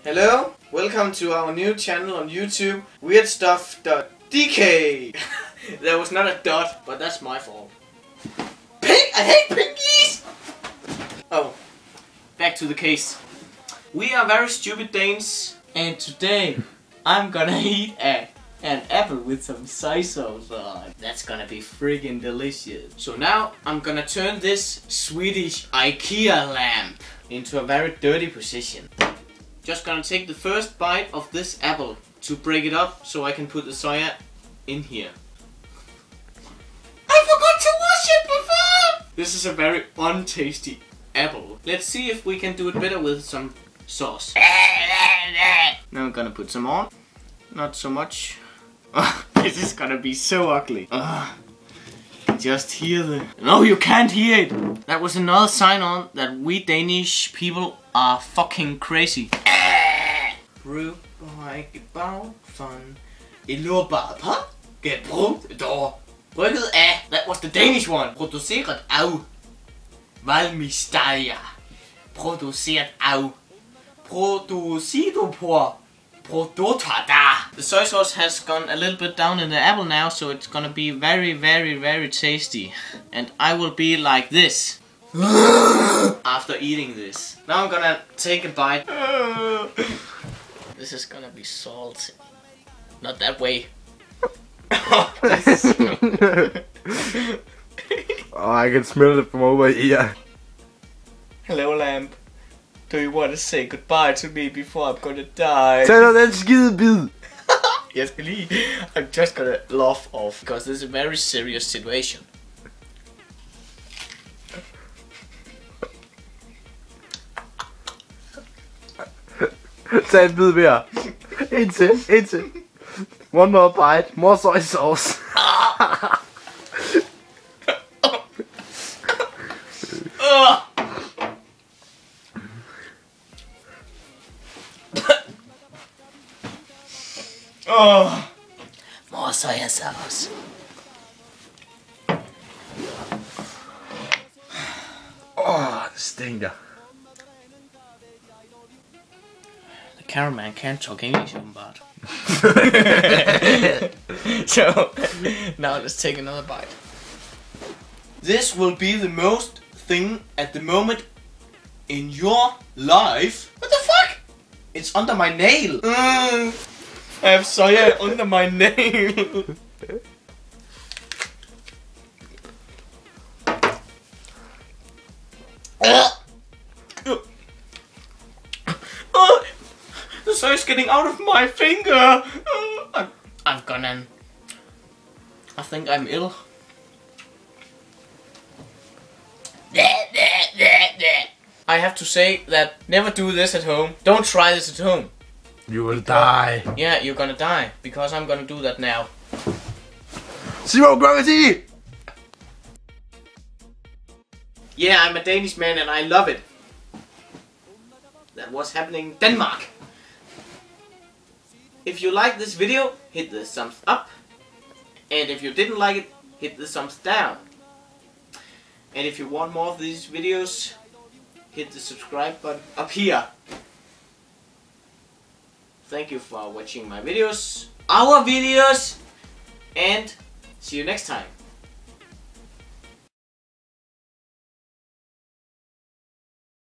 Hello, welcome to our new channel on YouTube, weirdstuff.dk. There was not a dot, but that's my fault. I hate pinkies! Oh, back to the case. We are very stupid Danes, and today I'm gonna eat an apple with some soy sauce on. That's gonna be friggin' delicious. So now I'm gonna turn this Swedish IKEA lamp into a very dirty position. Just gonna take the first bite of this apple to break it up so I can put the soya in here. I forgot to wash it before! This is a very untasty apple. Let's see if we can do it better with some sauce. Now I'm gonna put some on. Not so much. This is gonna be so ugly. Just hear the... No, you can't hear it! That was another sign on that we Danish people are fucking crazy. Brug og ikke bagfond. I lå bare på. Gebrugt dår. Brygget af. That was the Danish one. Produceret af. Valmistaja. Produceret af. Producido på. Produtada. The soy sauce has gone a little bit down in the apple now, so it's gonna be very, very, very tasty. And I will be like this after eating this. Now I'm gonna take a bite. This is gonna be salty. Not that way. Oh, I can smell it from over here. Hello, lamp. Do you want to say goodbye to me before I'm gonna die? Tag dig den skide bid. Jeg skal lige. I'm just gonna laugh off because this is a very serious situation. Tag en bid mere. Indtil. One more bite. More soy sauce. More soya sauce. Det stinker. The cameraman can't talk English, but. So now let's take another bite. This will be the most thing at the moment in your life. What the fuck? It's under my nail. I have soya under my nail. The soy is getting out of my finger. I'm gonna. I think I'm ill. I have to say that never do this at home. Don't try this at home. You will die. Yeah, you're gonna die because I'm gonna do that now. Zero gravity. Yeah, I'm a Danish man and I love it. That was happening in Denmark. If you like this video, hit the thumbs up. And if you didn't like it, hit the thumbs down. And if you want more of these videos, hit the subscribe button up here. Thank you for watching my videos, our videos, and see you next time.